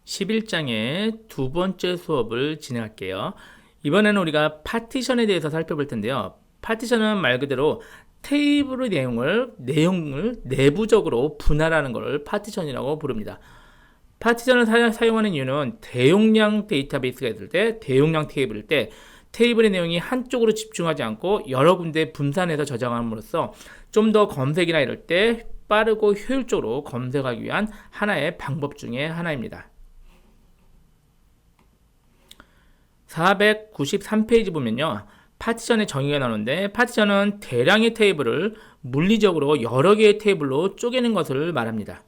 11장의 두 번째 수업을 진행할게요. 이번에는 우리가 파티션에 대해서 살펴볼 텐데요. 파티션은 말 그대로 테이블의 내용을 내부적으로 분할하는 것을 파티션이라고 부릅니다. 파티션을 사용하는 이유는 대용량 데이터베이스가 있을 때, 대용량 테이블일 때 테이블의 내용이 한쪽으로 집중하지 않고 여러 군데 분산해서 저장함으로써 좀 더 검색이나 이럴 때 빠르고 효율적으로 검색하기 위한 하나의 방법 중에 하나입니다. 493페이지 보면요, 파티션의 정의가 나오는데, 파티션은 대량의 테이블을 물리적으로 여러 개의 테이블로 쪼개는 것을 말합니다.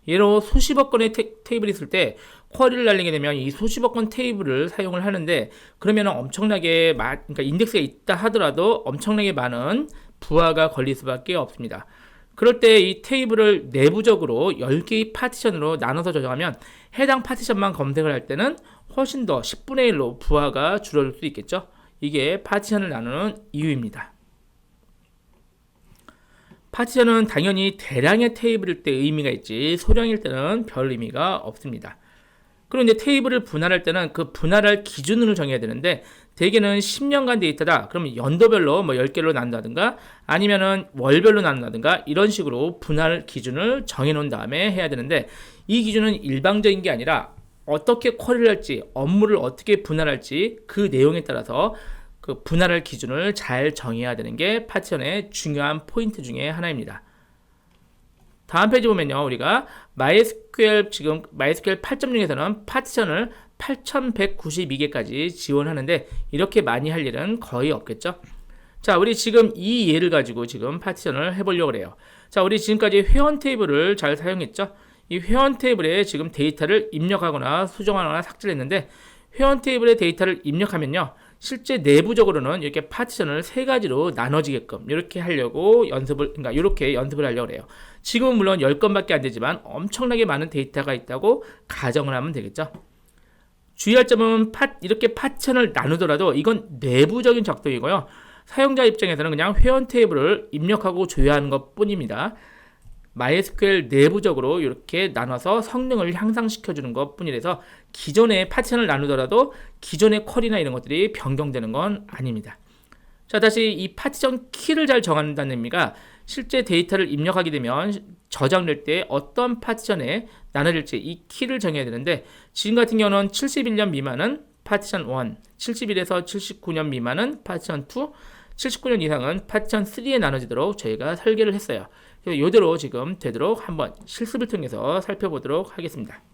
예로 수십억 건의 테이블이 있을 때 쿼리를 날리게 되면 이 수십억 건 테이블을 사용을 하는데, 그러면 엄청나게 그러니까 인덱스가 있다 하더라도 엄청나게 많은 부하가 걸릴 수밖에 없습니다. 그럴 때 이 테이블을 내부적으로 10개의 파티션으로 나눠서 저장하면 해당 파티션만 검색을 할 때는 훨씬 더 10분의 1로 부하가 줄어들 수 있겠죠. 이게 파티션을 나누는 이유입니다. 파티션은 당연히 대량의 테이블일 때 의미가 있지 소량일 때는 별 의미가 없습니다. 그리고 이제 테이블을 분할할 때는 그 분할할 기준을 정해야 되는데, 대개는 10년간 데이터다 그러면 연도별로 10개로 나눈다든가 아니면은 월별로 나눈다든가 이런 식으로 분할 기준을 정해 놓은 다음에 해야 되는데, 이 기준은 일방적인 게 아니라 어떻게 쿼리를 할지, 업무를 어떻게 분할할지 그 내용에 따라서 그 분할할 기준을 잘 정해야 되는 게 파티션의 중요한 포인트 중에 하나입니다. 다음 페이지 보면요, 우리가 MySQL 8.0에서는 파티션을 8192개까지 지원하는데 이렇게 많이 할 일은 거의 없겠죠. 자, 우리 지금 이 예를 가지고 지금 파티션을 해보려고 해요. 자, 우리 지금까지 회원 테이블을 잘 사용했죠. 이 회원 테이블에 지금 데이터를 입력하거나 수정하거나 삭제를 했는데, 회원 테이블에 데이터를 입력하면요, 실제 내부적으로는 이렇게 파티션을 세 가지로 나눠지게끔 이렇게 하려고 이렇게 연습을 하려고 해요. 지금은 물론 10건밖에 안 되지만 엄청나게 많은 데이터가 있다고 가정을 하면 되겠죠. 주의할 점은 이렇게 파티션을 나누더라도 이건 내부적인 작동이고요. 사용자 입장에서는 그냥 회원 테이블을 입력하고 조회하는 것 뿐입니다. MySQL 내부적으로 이렇게 나눠서 성능을 향상시켜주는 것 뿐이라서 기존의 파티션을 나누더라도 기존의 쿼리나 이런 것들이 변경되는 건 아닙니다. 자, 다시 이 파티션 키를 잘 정한다는 의미가 실제 데이터를 입력하게 되면 저장될 때 어떤 파티션에 나눠질지 이 키를 정해야 되는데, 지금 같은 경우는 71년 미만은 파티션 1, 71에서 79년 미만은 파티션 2, 79년 이상은 파티션 3에 나눠지도록 저희가 설계를 했어요. 이대로 지금 되도록 한번 실습을 통해서 살펴보도록 하겠습니다.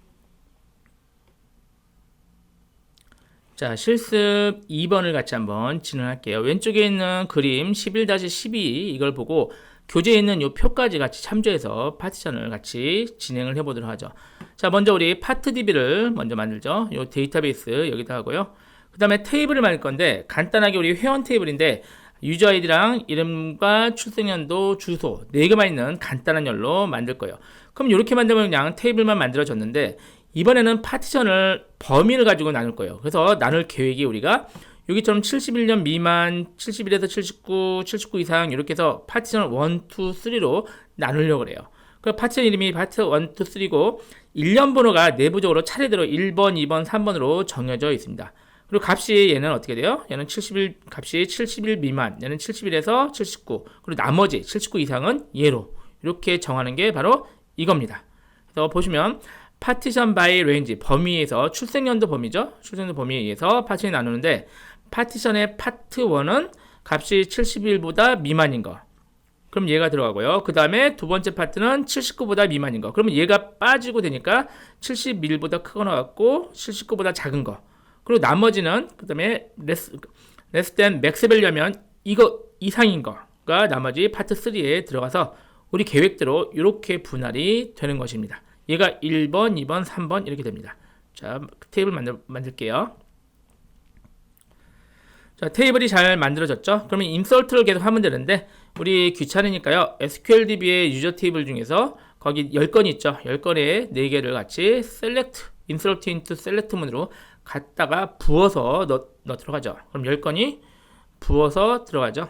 자, 실습 2번을 같이 한번 진행할게요. 왼쪽에 있는 그림 11-12 이걸 보고 교재에 있는 이 표까지 같이 참조해서 파티션을 같이 진행을 해보도록 하죠. 자, 먼저 우리 파트DB를 먼저 만들죠. 이 데이터베이스 여기다 하고요. 그 다음에 테이블을 만들 건데, 간단하게 우리 회원 테이블인데 유저 아이디랑 이름과 출생연도, 주소 4개만 있는 간단한 열로 만들 거예요. 그럼 이렇게 만들면 그냥 테이블만 만들어졌는데, 이번에는 파티션을 범위를 가지고 나눌 거예요. 그래서 나눌 계획이 우리가 여기처럼 71년 미만, 71에서 79, 79 이상 이렇게 해서 파티션을 1, 2, 3로 나누려고 그래요. 그 파티션 이름이 파트 1, 2, 3고 1년 번호가 내부적으로 차례대로 1번, 2번, 3번으로 정해져 있습니다. 그리고 값이 얘는 어떻게 돼요? 얘는 71, 값이 71 미만, 얘는 71에서 79, 그리고 나머지 79 이상은 얘로 이렇게 정하는 게 바로 이겁니다. 그래서 보시면 파티션 바이 레인지, 범위에서 출생연도 범위죠. 출생연도 범위에 의해서 파티션이 나누는데, 파티션의 파트 1은 값이 71보다 미만인 거, 그럼 얘가 들어가고요. 그 다음에 두 번째 파트는 79보다 미만인 거, 그러면 얘가 빠지고 되니까 71보다 크거나 같고 79보다 작은 거, 그리고 나머지는 그 다음에 less than max value면 이거 이상인 거가 나머지 파트 3에 들어가서 우리 계획대로 이렇게 분할이 되는 것입니다. 얘가 1번, 2번, 3번 이렇게 됩니다. 자, 테이블 만들게요. 자, 테이블이 잘 만들어졌죠? 그러면 인서트를 계속 하면 되는데, 우리 귀찮으니까요, SQLDB의 유저 테이블 중에서 거기 10건이 있죠. 10건에 4개를 같이 select, insert into select 문으로 갖다가 부어서 넣어 들어가죠. 그럼 10건이 부어서 들어가죠.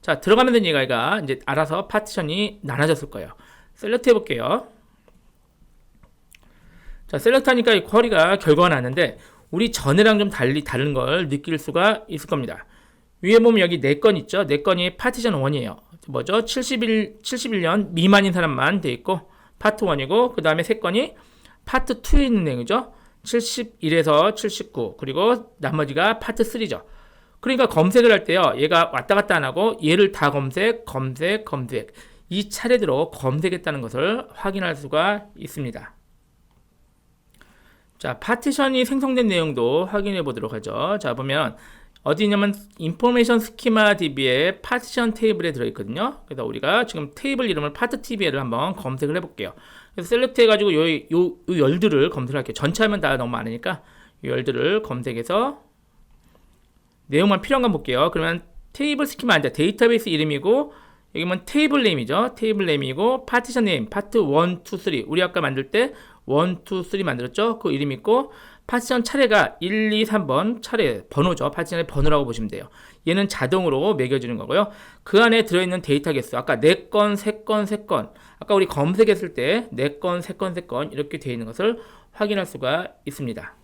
자, 들어가면 된 얘가 이제 알아서 파티션이 나눠졌을 거예요. 셀렉트 해볼게요. 자, 셀렉트 하니까 이 쿼리가 결과가 나는데 우리 전에랑 좀 다른 걸 느낄 수가 있을 겁니다. 위에 보면 여기 4건 있죠. 4건이 파티션 1이에요. 뭐죠? 71년 미만인 사람만 돼 있고 파트 1이고 그 다음에 3건이 파트 2에 있는 내용이죠. 71에서 79 그리고 나머지가 파트 3죠. 그러니까 검색을 할 때요. 얘가 왔다 갔다 안 하고 얘를 다 검색 이 차례대로 검색했다는 것을 확인할 수가 있습니다. 자, 파티션이 생성된 내용도 확인해 보도록 하죠. 자, 보면 어디 있냐면 인포메이션 스키마 DB의 파티션 테이블에 들어있거든요. 그래서 우리가 지금 테이블 이름을 파트 TB를 한번 검색을 해볼게요. 그래서 셀렉트 해가지고 요 열들을 검색할게요. 전체 하면 다 너무 많으니까 이 열들을 검색해서 내용만 필요한 건 볼게요. 그러면 테이블 스키마 아니라 데이터베이스 이름이고 여기 보면 테이블 네임이죠. 테이블 네임이고 파티션 네임 파트 1, 2, 3 우리 아까 만들 때 1, 2, 3 만들었죠. 그 이름 있고 파티션 차례가 1, 2, 3번 차례 번호죠. 파티션의 번호라고 보시면 돼요. 얘는 자동으로 매겨지는 거고요. 그 안에 들어있는 데이터 개수 아까 4건, 3건, 3건 아까 우리 검색했을 때 4건, 3건, 3건 이렇게 되어 있는 것을 확인할 수가 있습니다.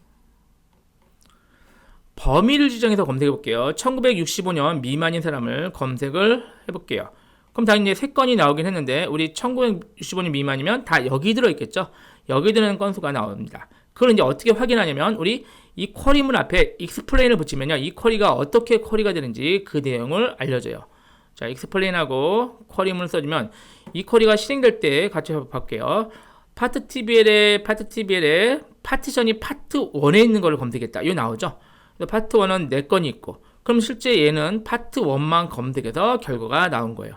범위를 지정해서 검색해 볼게요. 1965년 미만인 사람을 검색을 해볼게요. 그럼 당연히 3건이 나오긴 했는데 우리 1965년 미만이면 다 여기 들어있겠죠. 여기 들어있는 건수가 나옵니다. 그걸 이제 어떻게 확인하냐면 우리 이 쿼리문 앞에 explain을 붙이면요. 이 쿼리가 어떻게 쿼리가 되는지 그 내용을 알려줘요. 자, explain하고 쿼리문을 써주면 이 쿼리가 실행될 때 같이 볼게요. 파트 TBL에 파티션이 파트 1에 있는 걸 검색했다. 이거 나오죠. 파트 1은 4건이 있고 그럼 실제 얘는 파트 1만 검색해서 결과가 나온 거예요.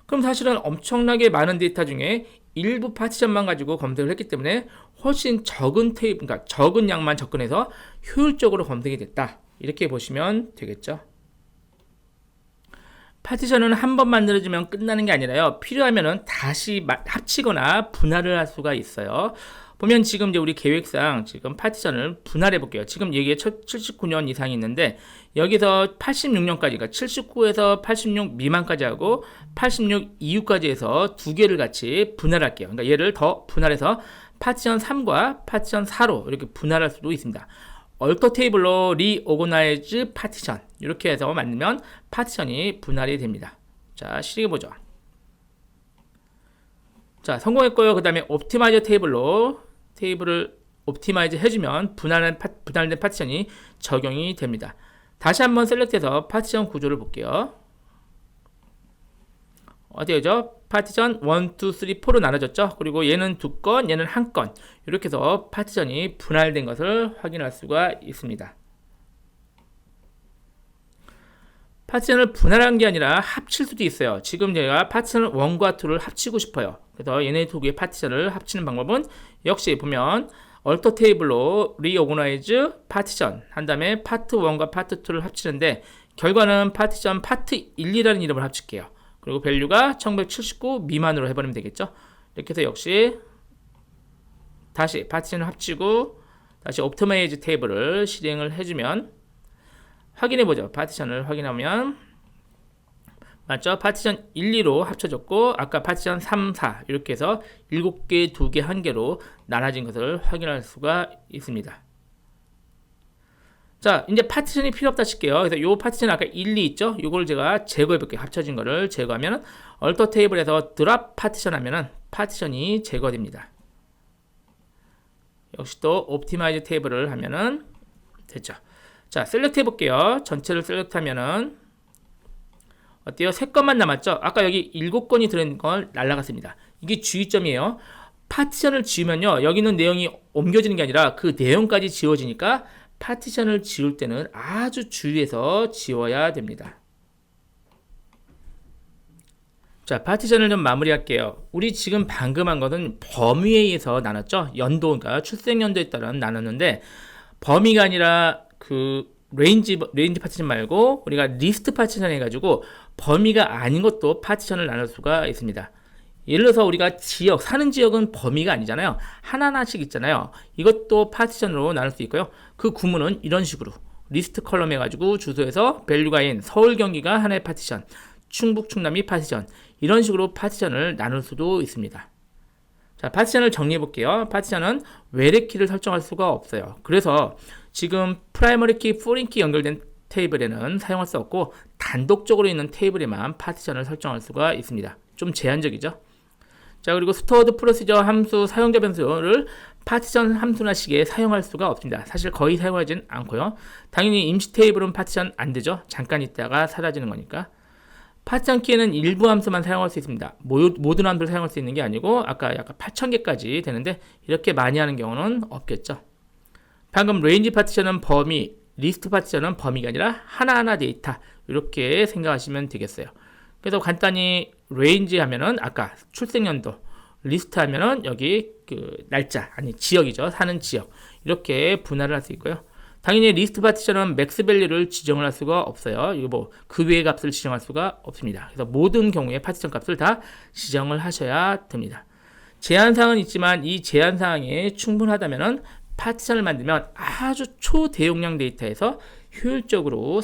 그럼 사실은 엄청나게 많은 데이터 중에 일부 파티션만 가지고 검색을 했기 때문에 훨씬 적은 테이블, 그러니까 적은 양만 접근해서 효율적으로 검색이 됐다. 이렇게 보시면 되겠죠. 파티션은 한 번 만들어지면 끝나는 게 아니라요. 필요하면은 다시 합치거나 분할을 할 수가 있어요. 보면 지금 이제 우리 계획상 지금 파티션을 분할해 볼게요. 지금 여기에 79년 이상이 있는데 여기서 86년까지, 그러니까 79에서 86 미만까지 하고 86 이후까지 해서 두 개를 같이 분할할게요. 그러니까 얘를 더 분할해서 파티션 3과 파티션 4로 이렇게 분할할 수도 있습니다. 얼터 테이블로 리오거나이즈 파티션 이렇게 해서 만들면 파티션이 분할이 됩니다. 자, 실행해 보죠. 자, 성공했고요. 그 다음에 옵티마이저 테이블로 테이블을 옵티마이즈 해주면 분할된 파티션이 적용이 됩니다. 다시 한번 셀렉트해서 파티션 구조를 볼게요. 어디에죠? 파티션 1, 2, 3, 4로 나눠졌죠. 그리고 얘는 2건, 얘는 1건 이렇게 해서 파티션이 분할된 것을 확인할 수가 있습니다. 파티션을 분할한 게 아니라 합칠 수도 있어요. 지금 제가 파티션 1과 2를 합치고 싶어요. 그래서 얘네 두 개의 파티션을 합치는 방법은 역시 보면 얼터 테이블로 리오거나이즈 파티션 한 다음에 파트 1과 파트 2를 합치는데 결과는 파티션 파트 1, 2라는 이름을 합칠게요. 그리고 밸류가 1979 미만으로 해버리면 되겠죠. 이렇게 해서 역시 다시 파티션을 합치고 다시 옵티마이즈 테이블을 실행을 해주면 확인해보죠. 파티션을 확인하면 맞죠? 파티션 1, 2로 합쳐졌고 아까 파티션 3, 4 이렇게 해서 7개, 2개, 1개로 나눠진 것을 확인할 수가 있습니다. 자, 이제 파티션이 필요 없다 칠게요. 그래서 이 파티션 아까 1, 2 있죠? 이걸 제가 제거해 볼게요. 합쳐진 거를 제거하면 얼터 테이블에서 드랍 파티션 하면은 파티션이 제거됩니다. 역시 또 옵티마이즈 테이블을 하면은 됐죠. 자, 셀렉트 해 볼게요. 전체를 셀렉트 하면은 어때요? 3건만 남았죠? 아까 여기 7건이 들어있는 걸 날라갔습니다. 이게 주의점이에요. 파티션을 지우면요. 여기 있는 내용이 옮겨지는 게 아니라 그 내용까지 지워지니까 파티션을 지울 때는 아주 주의해서 지워야 됩니다. 자, 파티션을 좀 마무리할게요. 우리 지금 방금 한 것은 범위에 의해서 나눴죠? 연도, 그러니까 출생연도에 따라 나눴는데 범위가 아니라 그 레인지 파티션 말고 우리가 리스트 파티션 해가지고 범위가 아닌 것도 파티션을 나눌 수가 있습니다. 예를 들어서 우리가 지역, 사는 지역은 범위가 아니잖아요. 하나하나씩 있잖아요. 이것도 파티션으로 나눌 수 있고요. 그 구문은 이런 식으로 리스트 컬럼 해가지고 주소에서 밸류가인 서울, 경기가 하나의 파티션, 충북, 충남이 파티션 이런 식으로 파티션을 나눌 수도 있습니다. 자, 파티션을 정리해 볼게요. 파티션은 외래 키를 설정할 수가 없어요. 그래서 지금 프라이머리 키, 포린 키 연결된 테이블에는 사용할 수 없고 단독적으로 있는 테이블에만 파티션을 설정할 수가 있습니다. 좀 제한적이죠. 자, 그리고 스토어드 프로시저 함수 사용자 변수를 파티션 함수나 식에 사용할 수가 없습니다. 사실 거의 사용하진 않고요. 당연히 임시 테이블은 파티션 안 되죠. 잠깐 있다가 사라지는 거니까. 파티션 키에는 일부 함수만 사용할 수 있습니다. 모든 함수를 사용할 수 있는 게 아니고 아까 약간 8,000개까지 되는데 이렇게 많이 하는 경우는 없겠죠. 방금 레인지 파티션은 범위, 리스트 파티션은 범위가 아니라 하나하나 데이터 이렇게 생각하시면 되겠어요. 그래서 간단히 레인지 하면은 아까 출생연도, 리스트 하면은 여기 그 날짜 아니 지역이죠. 사는 지역 이렇게 분할을 할 수 있고요. 당연히 리스트 파티션은 맥스 밸류를 지정을 할 수가 없어요. 이거 뭐 그 외의 값을 지정할 수가 없습니다. 그래서 모든 경우에 파티션 값을 다 지정을 하셔야 됩니다. 제한사항은 있지만 이 제한사항이 충분하다면은 파티션을 만들면 아주 초대용량 데이터에서 효율적으로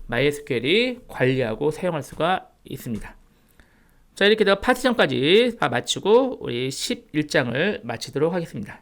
MySQL이 관리하고 사용할 수가 있습니다. 자, 이렇게 해서 파티션까지 다 마치고 우리 11장을 마치도록 하겠습니다.